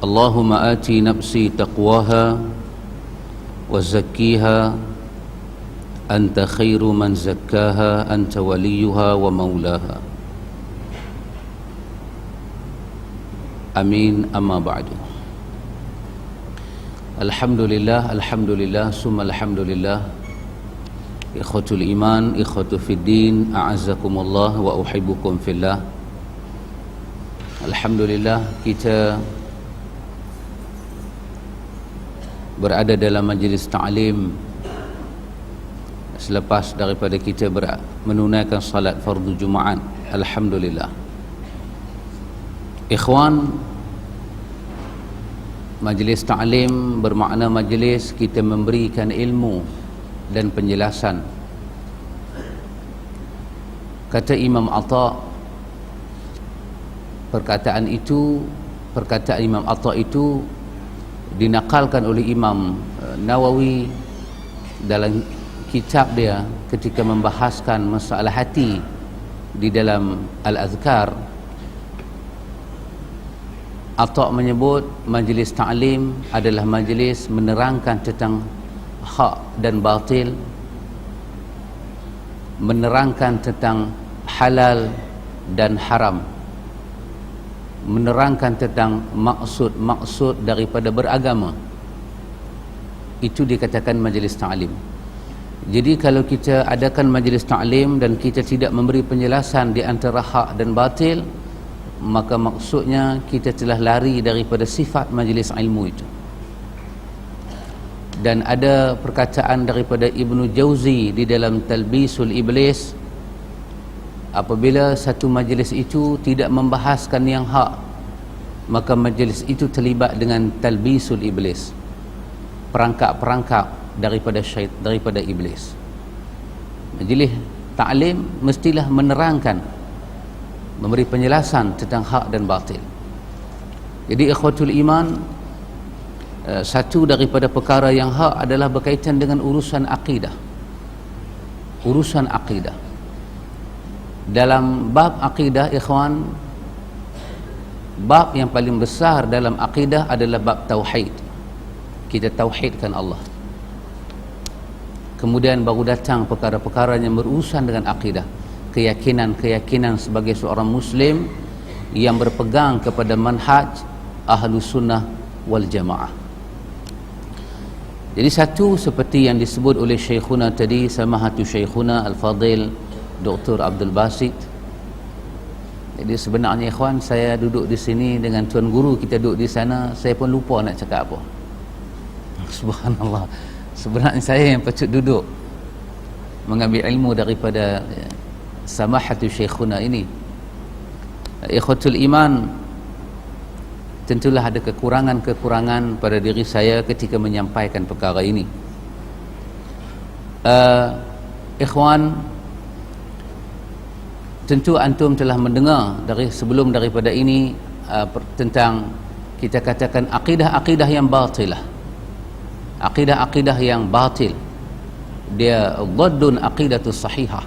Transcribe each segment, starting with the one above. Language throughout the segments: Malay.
اللهم آت نفسي تقواها وزكيها أنت خير من زكاها أنت وليها ومولاها آمين. أما بعد. Alhamdulillah summa alhamdulillah. Ikhwatul iman, ikhwatu fiddin, a'azzakumullah wa uhibbukum fillah. Alhamdulillah kita berada dalam majlis ta'lim selepas daripada kita menunaikan salat fardu Jumaat. Alhamdulillah. Ikhwan, majlis ta'lim bermakna majlis kita memberikan ilmu dan penjelasan. Kata Imam Atha, perkataan Imam Atha itu dinakalkan oleh Imam Nawawi dalam kitab dia ketika membahaskan masalah hati di dalam Al-Azkar. Atha menyebut majlis ta'lim adalah majlis menerangkan tentang hak dan batil, menerangkan tentang halal dan haram, menerangkan tentang maksud daripada beragama. Itu dikatakan majlis ta'lim. Jadi kalau kita adakan majlis ta'lim dan kita tidak memberi penjelasan di antara hak dan batil, maka maksudnya kita telah lari daripada sifat majlis ilmu itu. Dan ada perkataan daripada Ibnu Jauzi di dalam Talbisul Iblis, apabila satu majlis itu tidak membahaskan yang hak, maka majlis itu terlibat dengan talbisul iblis, perangkap-perangkap daripada iblis. Majlis ta'lim mestilah menerangkan, memberi penjelasan tentang hak dan batil. Jadi ikhwatul iman, satu daripada perkara yang hak adalah berkaitan dengan urusan akidah. Urusan akidah. Dalam bab akidah, ikhwan, bab yang paling besar dalam akidah adalah bab tauhid. Kita tauhidkan Allah. Kemudian baru datang perkara-perkara yang berurusan dengan akidah, keyakinan sebagai seorang muslim yang berpegang kepada manhaj Ahlus Sunnah wal Jamaah. Jadi satu seperti yang disebut oleh Syekhuna tadi, Samahatu Syekhuna Al-Fadil Dr. Abdul Basit. Jadi sebenarnya ikhwan, saya duduk di sini dengan tuan guru kita duduk di sana, saya pun lupa nak cakap apa. Subhanallah. Sebenarnya saya yang patut duduk mengambil ilmu daripada Samahatu Syekhuna ini. Ikhwatul iman, tentulah ada kekurangan pada diri saya ketika menyampaikan perkara ini. Ikhwan, tentu antum telah mendengar sebelum daripada ini tentang, kita katakan, akidah yang batilah. Akidah yang batil, dia dhaddun aqidatus sahihah.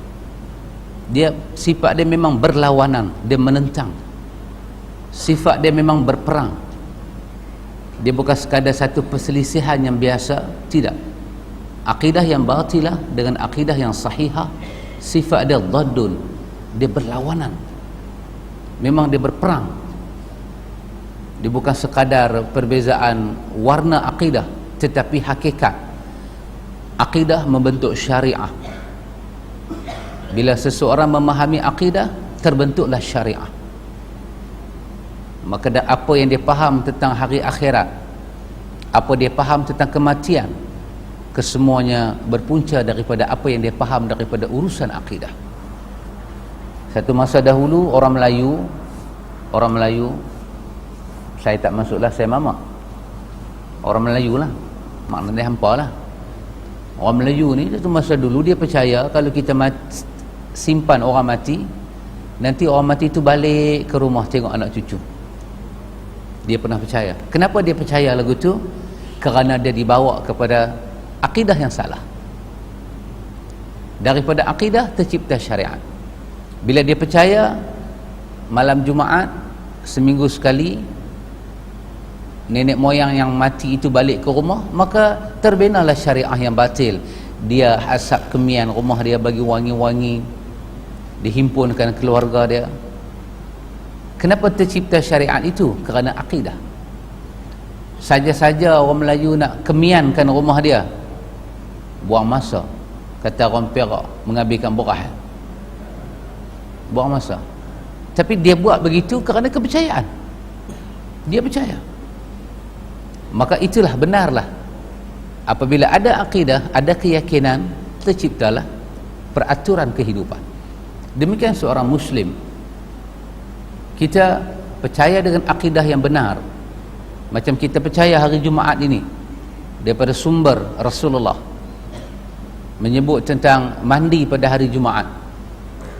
Dia sifat dia memang berlawanan, dia menentang. Sifat dia memang berperang. Dia bukan sekadar satu perselisihan yang biasa, tidak. Akidah yang batilah dengan akidah yang sahihah, sifat dia dhaddun, dia berlawanan, memang dia berperang. Dia bukan sekadar perbezaan warna akidah, tetapi hakikat. Akidah membentuk syariah. Bila seseorang memahami akidah, terbentuklah syariah. Maka apa yang dia faham tentang hari akhirat, apa dia faham tentang kematian, kesemuanya berpunca daripada apa yang dia faham daripada urusan akidah. Satu masa dahulu orang Melayu, saya tak masuklah, saya mamak. Orang Melayu lah, maknanya hampa lah. Orang Melayu ni satu masa dulu dia percaya kalau kita simpan orang mati, nanti orang mati tu balik ke rumah tengok anak cucu. Dia pernah percaya. Kenapa dia percaya lagu tu? Kerana dia dibawa kepada akidah yang salah. Daripada akidah tercipta syariat. Bila dia percaya malam Jumaat seminggu sekali nenek moyang yang mati itu balik ke rumah, maka terbinalah syariah yang batil. Dia asap kemian rumah dia bagi wangi-wangi, dihimpunkan keluarga dia. Kenapa tercipta syariat itu? Kerana akidah. Saja-saja orang Melayu nak kemiankan rumah dia, buang masa. Kata orang Perak, menghabiskan berah, buang masa. Tapi dia buat begitu kerana kepercayaan. Dia percaya. Maka itulah benarlah. Apabila ada akidah, ada keyakinan, terciptalah peraturan kehidupan. Demikian seorang Muslim. Kita percaya dengan akidah yang benar. Macam kita percaya hari Jumaat ini daripada sumber Rasulullah menyebut tentang mandi pada hari Jumaat.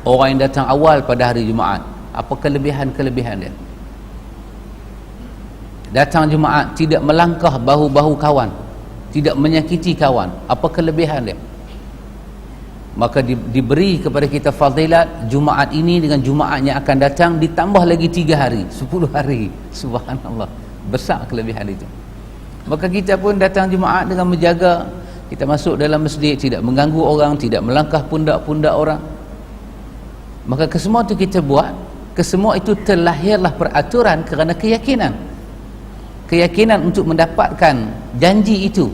Orang yang datang awal pada hari Jumaat, apa kelebihan-kelebihan dia? Datang Jumaat tidak melangkah bahu-bahu kawan, tidak menyakiti kawan, apa kelebihan dia? Maka diberi kepada kita fadilat Jumaat ini dengan Jumaat yang akan datang, ditambah lagi 3 hari, 10 hari. Subhanallah, besar kelebihan itu. Maka kita pun datang Jumaat dengan menjaga. Kita masuk dalam masjid, tidak mengganggu orang, tidak melangkah pundak-pundak orang. Maka kesemua itu kita buat, kesemua itu terlahirlah peraturan kerana keyakinan. Keyakinan untuk mendapatkan janji itu,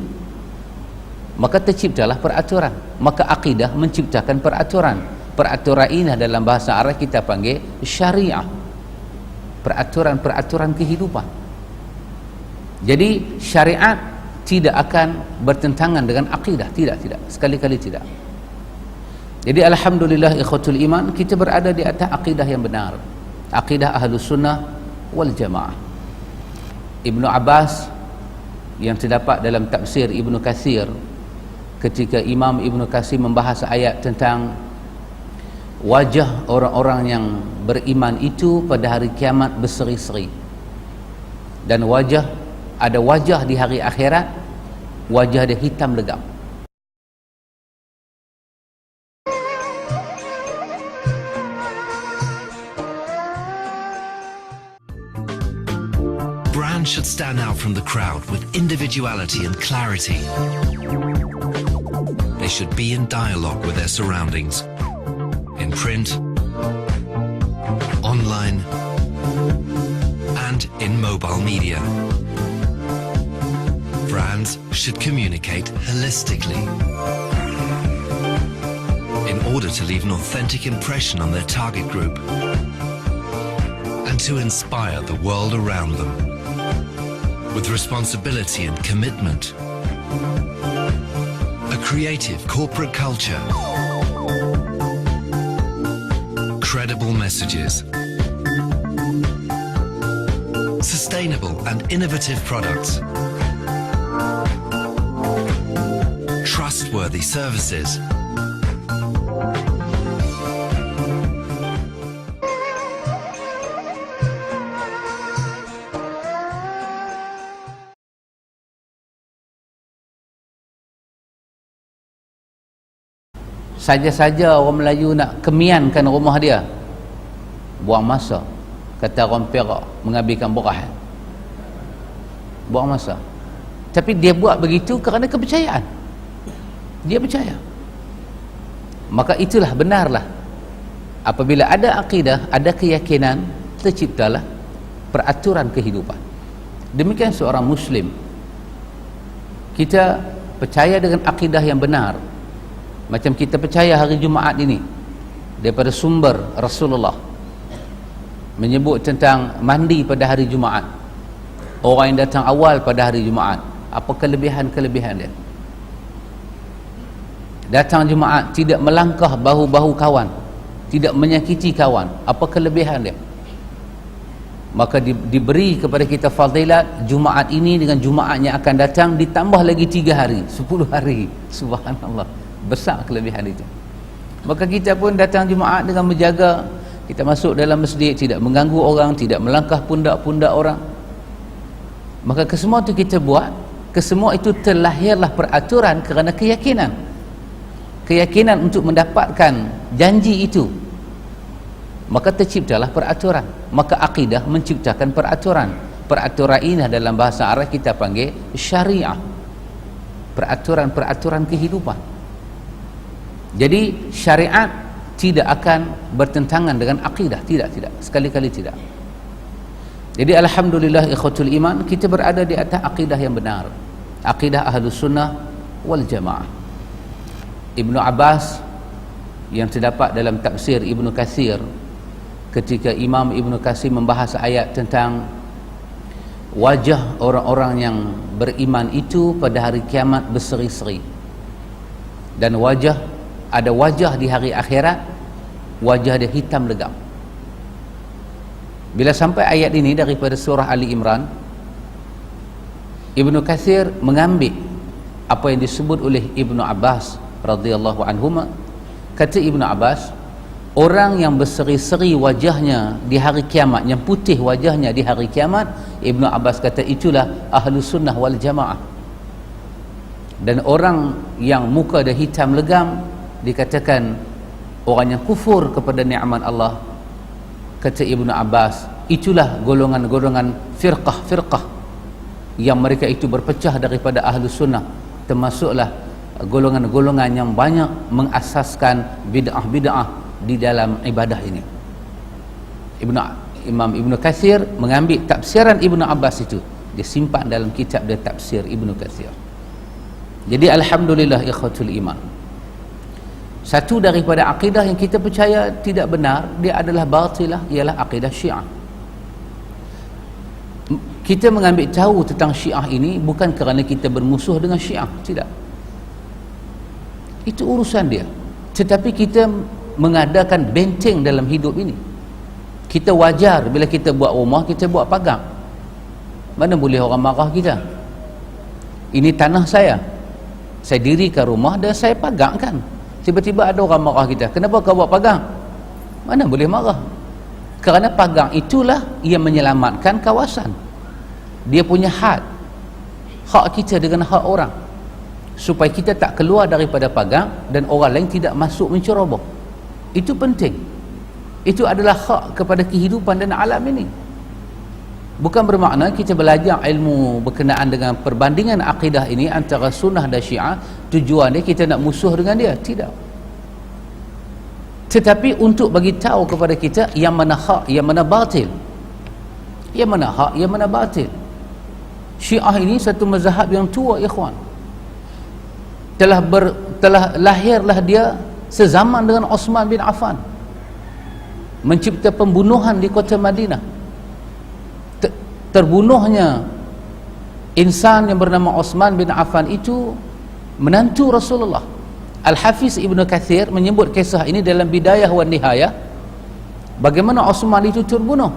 maka terciptalah peraturan. Maka akidah menciptakan peraturan. Peraturan ini dalam bahasa Arab kita panggil syariah. Peraturan-peraturan kehidupan. Jadi syariat tidak akan bertentangan dengan akidah. Tidak. Sekali-kali tidak. Jadi alhamdulillah ikhwatul iman, kita berada di atas akidah yang benar. Akidah Ahlus Sunnah wal Jamaah. Ibnu Abbas yang terdapat dalam tafsir Ibnu Katsir, ketika Imam Ibnu Katsir membahas ayat tentang wajah orang-orang yang beriman itu pada hari kiamat berseri-seri, dan ada wajah di hari akhirat, wajah dia hitam legam. Brands should stand out from the crowd with individuality and clarity. They should be in dialogue with their surroundings, in print, online, and in mobile media. Brands should communicate holistically in order to leave an authentic impression on their target group and to inspire the world around them with responsibility and commitment. A creative corporate culture, credible messages, sustainable and innovative products, trustworthy services, saja-saja orang Melayu nak kemiankan rumah dia, buang masa. Kata orang Perak, menghabiskan berah, buang masa. Tapi dia buat begitu kerana kepercayaan. Dia percaya. Maka itulah benarlah. Apabila ada akidah, ada keyakinan, terciptalah peraturan kehidupan. Demikian seorang Muslim. Kita percaya dengan akidah yang benar. Macam kita percaya hari Jumaat ini daripada sumber Rasulullah menyebut tentang mandi pada hari Jumaat. Orang yang datang awal pada hari Jumaat, apa kelebihan-kelebihan dia? Datang Jumaat tidak melangkah bahu-bahu kawan, tidak menyakiti kawan, apa kelebihan dia? Maka diberi kepada kita fadilat Jumaat ini dengan Jumaat yang akan datang, ditambah lagi 3 hari, 10 hari. Subhanallah, besar kelebihan itu. Maka kita pun datang Jumaat dengan menjaga. Kita masuk dalam masjid, tidak mengganggu orang, tidak melangkah pundak-pundak orang. Maka kesemua itu kita buat, kesemua itu terlahirlah peraturan kerana keyakinan. Keyakinan untuk mendapatkan janji itu, maka terciptalah peraturan. Maka akidah menciptakan peraturan. peraturan ini dalam bahasa Arab kita panggil syariah, peraturan-peraturan kehidupan. Jadi syariat tidak akan bertentangan dengan akidah, tidak, sekali-kali tidak. Jadi alhamdulillah ikhwatul iman, kita berada di atas akidah yang benar, akidah Ahlus Sunnah wal Jamaah. Ibnu Abbas yang terdapat dalam tafsir Ibnu Katsir, ketika Imam Ibnu Katsir membahas ayat tentang wajah orang-orang yang beriman itu pada hari kiamat berseri-seri, dan ada wajah di hari akhirat, wajah dia hitam legam. Bila sampai ayat ini daripada surah Ali Imran, Ibnu Katsir mengambil apa yang disebut oleh Ibnu Abbas radhiyallahu anhuma. Kata Ibnu Abbas, orang yang berseri-seri wajahnya di hari kiamat, yang putih wajahnya di hari kiamat, Ibnu Abbas kata itulah Ahlus Sunnah wal Jamaah. Dan orang yang muka dia hitam legam dikatakan orang yang kufur kepada nikmat Allah. Kata Ibnu Abbas, itulah golongan-golongan firqah yang mereka itu berpecah daripada Ahlus Sunnah, termasuklah golongan-golongan yang banyak mengasaskan bid'ah-bid'ah di dalam ibadah ini. Imam Ibnu Katsir mengambil tafsiran Ibnu Abbas itu, dia simpan dalam kitab dia tafsir Ibnu Katsir. Jadi alhamdulillah ikhwatul iman, satu daripada akidah yang kita percaya tidak benar, dia adalah batilah, ialah akidah Syiah. Kita mengambil tahu tentang Syiah ini bukan kerana kita bermusuh dengan Syiah, tidak, itu urusan dia. Tetapi kita mengadakan benteng dalam hidup ini. Kita wajar bila kita buat rumah, kita buat pagar. Mana boleh orang marah kita? Ini tanah saya dirikan rumah dan saya pagarkan. Tiba-tiba ada orang marah kita, kenapa kau buat pagar? Mana boleh marah? Kerana pagar itulah yang menyelamatkan kawasan. Dia punya hak kita dengan hak orang, supaya kita tak keluar daripada pagar dan orang lain tidak masuk menceroboh. Itu penting. Itu adalah hak kepada kehidupan dan alam ini. Bukan bermakna kita belajar ilmu berkenaan dengan perbandingan akidah ini antara sunnah dan Syiah, tujuan dia kita nak musuh dengan dia, tidak. Tetapi untuk bagi tahu kepada kita yang mana hak, yang mana batil, yang mana hak, yang mana batil. Syiah ini satu mazhab yang tua, ikhwan. Telah lahirlah dia sezaman dengan Osman bin Affan, mencipta pembunuhan di kota Madinah. Terbunuhnya insan yang bernama Osman bin Affan itu menantu Rasulullah. Al-Hafiz Ibnu Katsir menyebut kisah ini dalam Bidayah wa Nihayah, bagaimana Osman itu terbunuh.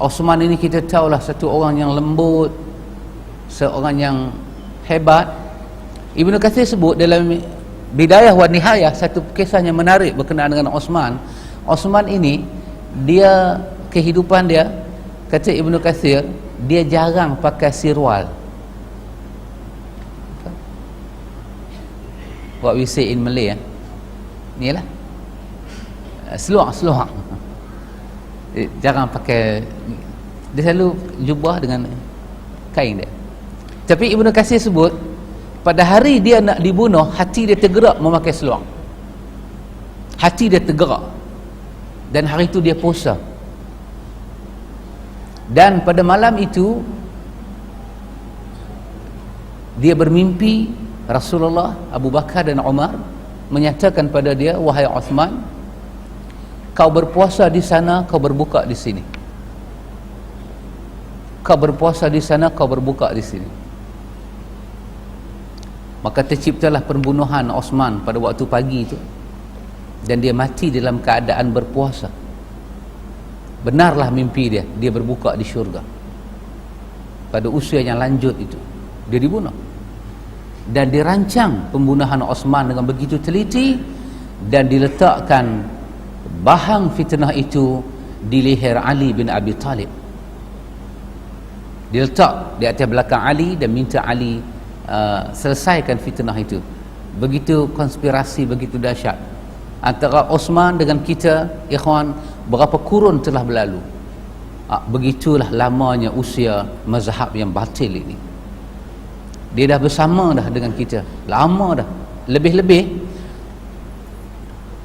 Osman ini kita tahulah satu orang yang lembut, seorang yang hebat. Ibnu Katsir sebut dalam Bidayah wa Nihayah satu kisah yang menarik berkenaan dengan Osman. Osman ini, dia kehidupan dia, kata Ibnu Katsir, dia jarang pakai sirwal. What we say in Malay, ni lah seluar. Jarang pakai, dia selalu jubah dengan kain dia. Tapi Ibnu Katsir sebut, pada hari dia nak dibunuh, hati dia tergerak memakai seluar. Hati dia tergerak, dan hari itu dia puasa. Dan pada malam itu dia bermimpi Rasulullah, Abu Bakar dan Umar menyatakan pada dia, wahai Uthman, kau berpuasa di sana, kau berbuka di sini. Kau berpuasa di sana, kau berbuka di sini. Maka terciptalah pembunuhan Osman pada waktu pagi itu, dan dia mati dalam keadaan berpuasa. Benarlah mimpi dia, dia berbuka di syurga. Pada usia yang lanjut itu dia dibunuh, dan dirancang pembunuhan Osman dengan begitu teliti, dan diletakkan bahang fitnah itu di leher Ali bin Abi Talib. Diletak di atas belakang Ali dan minta Ali selesaikan fitnah itu. Begitu konspirasi, begitu dahsyat antara Osman dengan kita, ikhwan. Berapa kurun telah berlalu, Begitulah lamanya usia mazhab yang batil ini. Dia dah bersama dah dengan kita lama dah. Lebih-lebih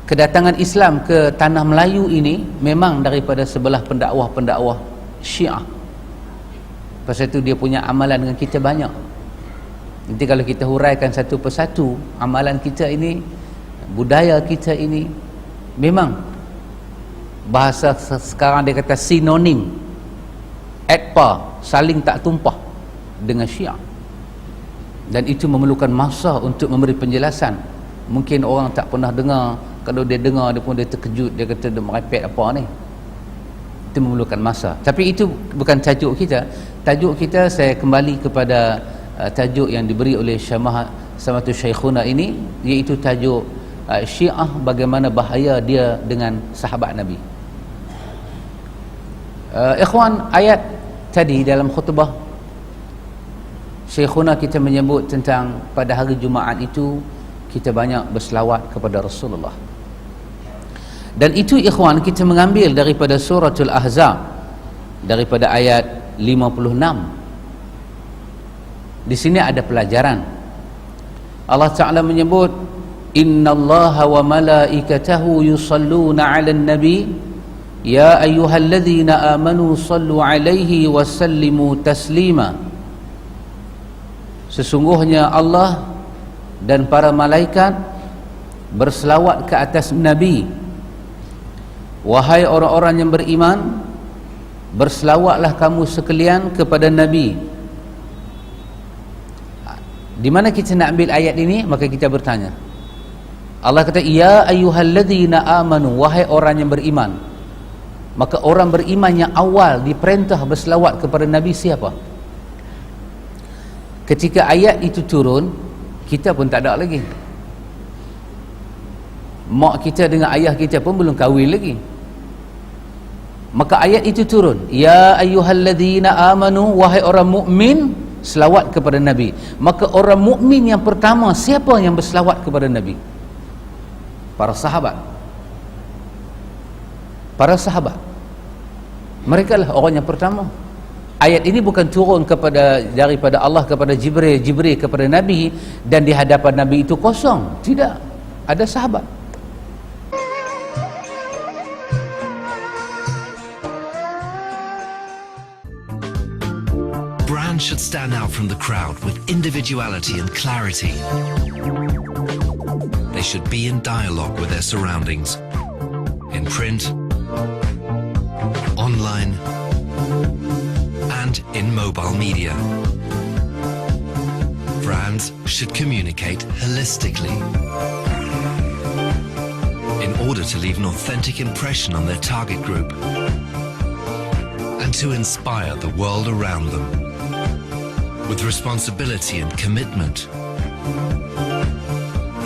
kedatangan Islam ke tanah Melayu ini memang daripada sebelah pendakwah-pendakwah Syiah. Pasal itu dia punya amalan dengan kita banyak. Nanti kalau kita huraikan satu persatu amalan kita ini, budaya kita ini, memang bahasa sekarang dia kata sinonim, at par, saling tak tumpah dengan Syiah. Dan itu memerlukan masa untuk memberi penjelasan. Mungkin orang tak pernah dengar, kalau dia dengar dia pun dia terkejut, dia kata dia merepek apa ni. Itu memerlukan masa. Tapi itu bukan tajuk kita. Tajuk kita, saya kembali kepada tajuk yang diberi oleh Samatul Syekhuna ini, iaitu tajuk Syiah, bagaimana bahaya dia dengan sahabat Nabi. Ikhwan, ayat tadi dalam khutbah Syekhuna kita menyebut tentang pada hari Jumaat itu kita banyak berselawat kepada Rasulullah. Dan itu ikhwan kita mengambil daripada suratul Ahzab, daripada ayat 56. Di sini ada pelajaran. Allah Ta'ala menyebut, innallaha wa malaikatahu yusalluna 'alan nabi ya ayyuhalladzina amanu sallu 'alaihi wa sallimu taslima. Sesungguhnya Allah dan para malaikat berselawat ke atas Nabi. Wahai orang-orang yang beriman, berselawatlah kamu sekalian kepada Nabi. Di mana kita nak ambil ayat ini? Maka kita bertanya. Allah kata, ya ayyuhalladzina amanu, wahai orang yang beriman. Maka orang beriman yang awal diperintah berselawat kepada Nabi siapa? Ketika ayat itu turun, kita pun tak ada lagi. Mak kita dengan ayah kita pun belum kahwin lagi. Maka ayat itu turun, ya ayyuhalladzina amanu, wahai orang mukmin, selawat kepada Nabi. Maka orang mukmin yang pertama siapa yang berselawat kepada Nabi? Para sahabat. Para sahabat, mereka lah orang yang pertama. Ayat ini bukan turun daripada Allah kepada Jibril kepada Nabi, dan di hadapan Nabi itu kosong. Tidak, ada sahabat. Brands should stand out from the crowd with individuality and clarity. They should be in dialogue with their surroundings, in print, online, and in mobile media. Brands should communicate holistically in order to leave an authentic impression on their target group and to inspire the world around them with responsibility and commitment.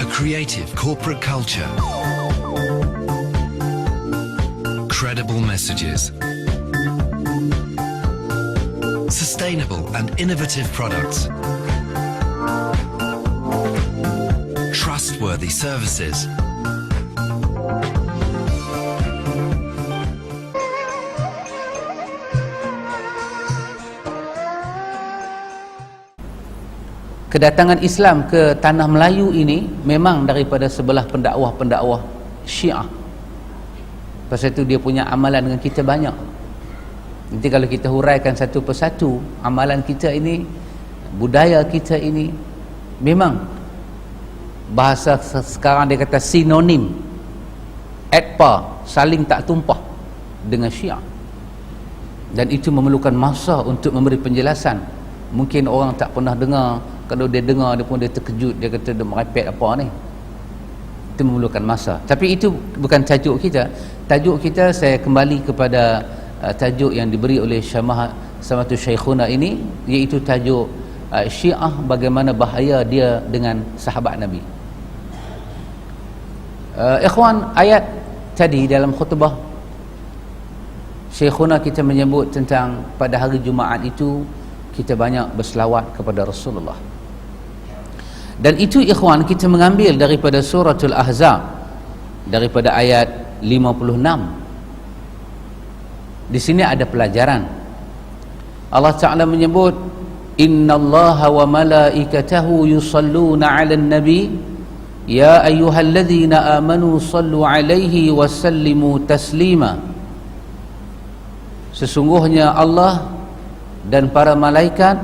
A creative corporate culture, credible messages, sustainable and innovative products, trustworthy services, kedatangan Islam ke tanah Melayu ini memang daripada sebelah pendakwah-pendakwah Syiah. Pasal itu dia punya amalan dengan kita banyak. Nanti kalau kita huraikan satu persatu amalan kita ini, budaya kita ini, memang bahasa sekarang dia kata sinonim, at par, saling tak tumpah dengan Syiah. Dan itu memerlukan masa untuk memberi penjelasan. Mungkin orang tak pernah dengar, kalau dia dengar dia pun dia terkejut, dia kata dia merepek apa ni. Itu memerlukan masa. Tapi itu bukan tajuk kita. Tajuk kita, saya kembali kepada tajuk yang diberi oleh Samatul Syekhuna ini, iaitu tajuk Syiah, bagaimana bahaya dia dengan sahabat Nabi. Ikhwan, ayat tadi dalam khutbah Syekhuna kita menyebut tentang pada hari Jumaat itu kita banyak berselawat kepada Rasulullah. Dan itu ikhwan kita mengambil daripada suratul Ahzab, daripada ayat 56. Di sini ada pelajaran. Allah Ta'ala menyebut, innallaha wa malaikatahu yusalluna 'alan nabi ya ayyuhalladzina amanu sallu 'alaihi wa sallimu taslima. Sesungguhnya Allah dan para malaikat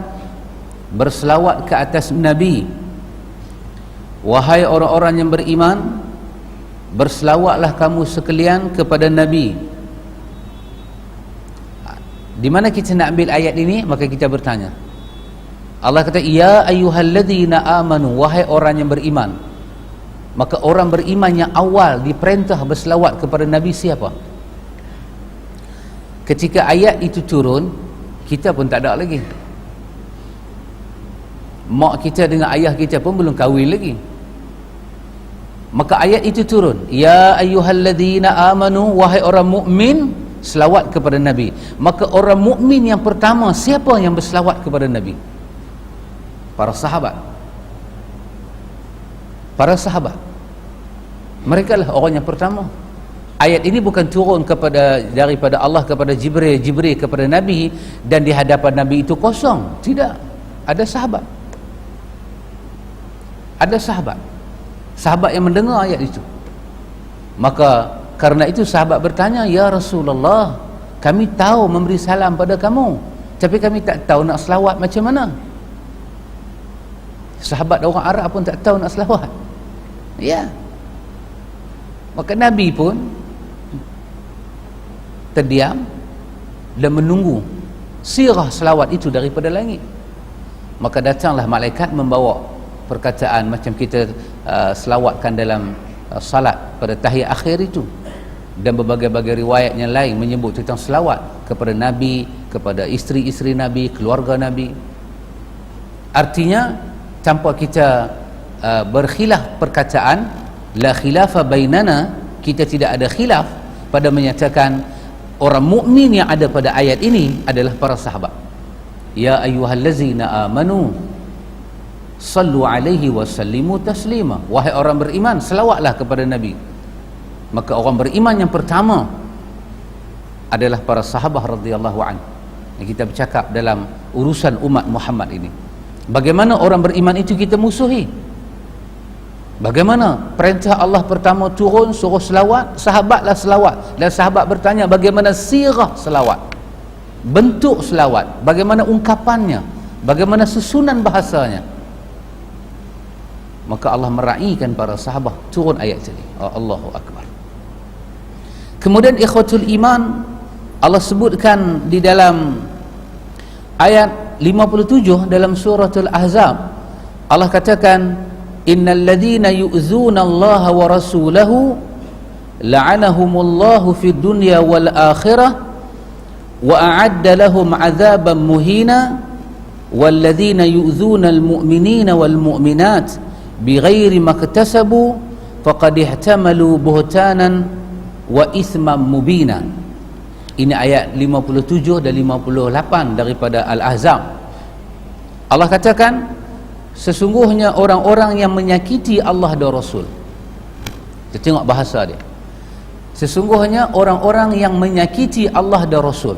berselawat ke atas Nabi. Wahai orang-orang yang beriman, berselawatlah kamu sekalian kepada Nabi. Di mana kita nak ambil ayat ini? Maka kita bertanya. Allah kata, ya ayyuhalladzina amanu, wahai orang yang beriman. Maka orang beriman yang awal diperintah berselawat kepada Nabi siapa? Ketika ayat itu turun, kita pun tak ada lagi. Mak kita dengan ayah kita pun belum kahwin lagi. Maka ayat itu turun, ya ayyuhalladzina amanu, wahai orang mukmin, selawat kepada Nabi. Maka orang mukmin yang pertama siapa yang berselawat kepada Nabi? Para sahabat. Para sahabat, mereka lah orang yang pertama. Ayat ini bukan turun daripada Allah kepada Jibril, Jibril kepada Nabi, dan di hadapan Nabi itu kosong. Tidak, ada sahabat. Ada sahabat. Sahabat yang mendengar ayat itu. Maka karena itu sahabat bertanya, ya Rasulullah, kami tahu memberi salam pada kamu, tapi kami tak tahu nak selawat macam mana. Sahabat orang Arab pun tak tahu nak selawat. Ya. Maka Nabi pun terdiam dan menunggu sirah selawat itu daripada langit. Maka datanglah malaikat membawa perkataan macam kita selawatkan dalam salat pada tahiyat akhir itu, dan berbagai-bagai riwayat yang lain menyebut tentang selawat kepada Nabi, kepada isteri-isteri Nabi, keluarga Nabi. Artinya tanpa kita berkhilaf perkataan, la khilafa bainana, kita tidak ada khilaf pada menyatakan orang mukmin yang ada pada ayat ini adalah para sahabat. Ya ayyuhallazina amanu sallu alaihi wa sallimu taslima, wahai orang beriman, selawatlah kepada Nabi. Maka orang beriman yang pertama adalah para sahabat radhiyallahu anhu. Kita bercakap dalam urusan umat Muhammad ini, bagaimana orang beriman itu kita musuhi. Bagaimana perintah Allah pertama turun suruh selawat, sahabatlah selawat, dan sahabat bertanya bagaimana sirah selawat, bentuk selawat, bagaimana ungkapannya, bagaimana susunan bahasanya. Maka Allah meraihkan para sahabat, turun ayat ini. Allahu Akbar. Kemudian ikhwatul iman, Allah sebutkan di dalam ayat 57 dalam suratul Ahzab, Allah katakan, innal ladzina yu'zuna Allah wa rasulahu la'anahumullahu fid dunya wal akhirah wa a'adda lahum 'adzaban muhina wal ladzina yu'zuna al mu'minina wal mu'minat bighairi maktasabu faqad ihtamalu buhtanan wa ithman mubina. Ini ayat 57 dan 58 daripada Al-Ahzab. Allah katakan, sesungguhnya orang-orang yang menyakiti Allah dan Rasul. Kita tengok bahasa dia. Sesungguhnya orang-orang yang menyakiti Allah dan Rasul,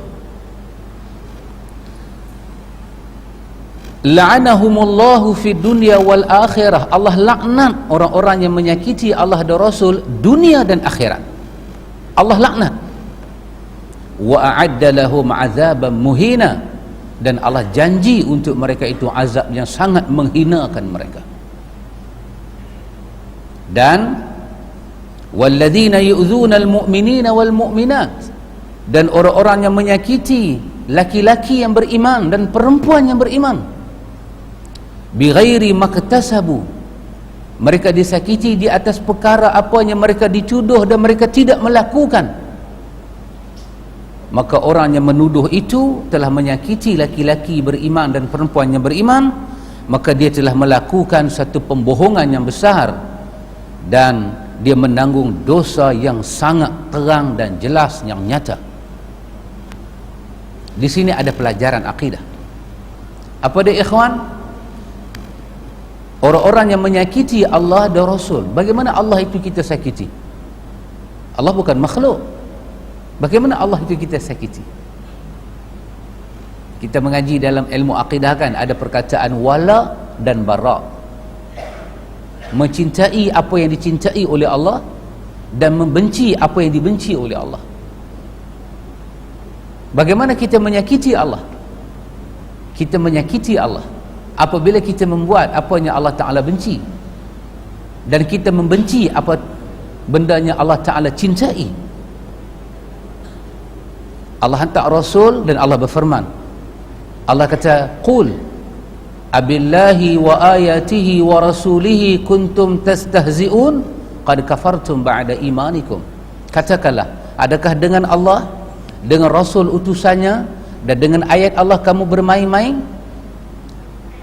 la'anahumullahu fid dunya wal akhirah, Allah laknat orang-orang yang menyakiti Allah dan Rasul dunia dan akhirat. Allah laknat. Wa a'adda lahum 'adzaban muhina, dan Allah janji untuk mereka itu azab yang sangat menghinakan mereka. Dan walladzina yu'dzuna almu'minina walmu'minat, dan orang-orang yang menyakiti laki-laki yang beriman dan perempuan yang beriman, bighairi maktasabu, mereka disakiti di atas perkara apa yang mereka dituduh dan mereka tidak melakukan. Maka orang yang menuduh itu telah menyakiti laki-laki beriman dan perempuan yang beriman, maka dia telah melakukan satu pembohongan yang besar, dan dia menanggung dosa yang sangat terang dan jelas yang nyata. Di sini ada pelajaran akidah. Apa dia, ikhwan? Orang-orang yang menyakiti Allah dan Rasul, bagaimana Allah itu kita sakiti? Allah bukan makhluk. Bagaimana Allah itu kita sakiti? Kita mengaji dalam ilmu akidah kan, ada perkataan wala dan bara. Mencintai apa yang dicintai oleh Allah dan membenci apa yang dibenci oleh Allah. Bagaimana kita menyakiti Allah? Kita menyakiti Allah apabila kita membuat apa yang Allah Ta'ala benci, dan kita membenci apa benda yang Allah Ta'ala cintai. Allah hantar Rasul dan Allah berfirman, Allah kata, qul abillahi wa ayatihi wa rasulihi kuntum tastahzi'un qad kafartum ba'da imanikum. Katakanlah, adakah dengan Allah, dengan Rasul utusannya dan dengan ayat Allah kamu bermain-main?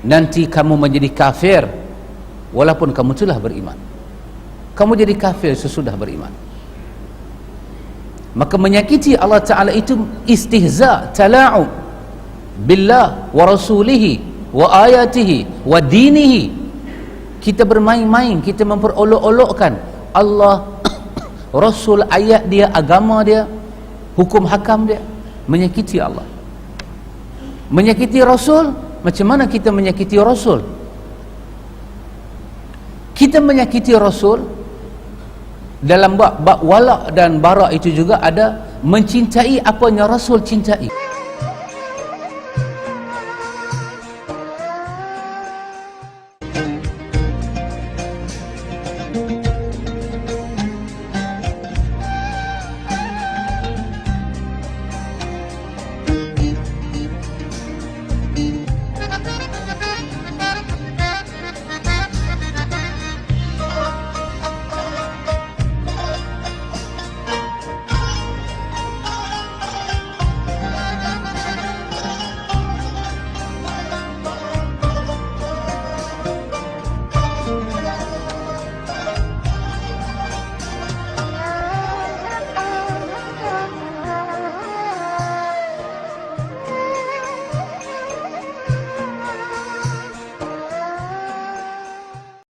Nanti kamu menjadi kafir walaupun kamu telah beriman. Kamu jadi kafir sesudah beriman. Maka menyakiti Allah Ta'ala itu istihza, tala'u billah wa rasulihi wa ayatihi wa dinihi. Kita bermain-main, kita memperolok-olokkan Allah, Rasul, ayat dia, agama dia, hukum hakam dia. Menyakiti Allah, menyakiti Rasul. Macam mana kita menyakiti Rasul? Kita menyakiti Rasul dalam bab wala' dan bara' itu juga ada mencintai apa yang Rasul cintai.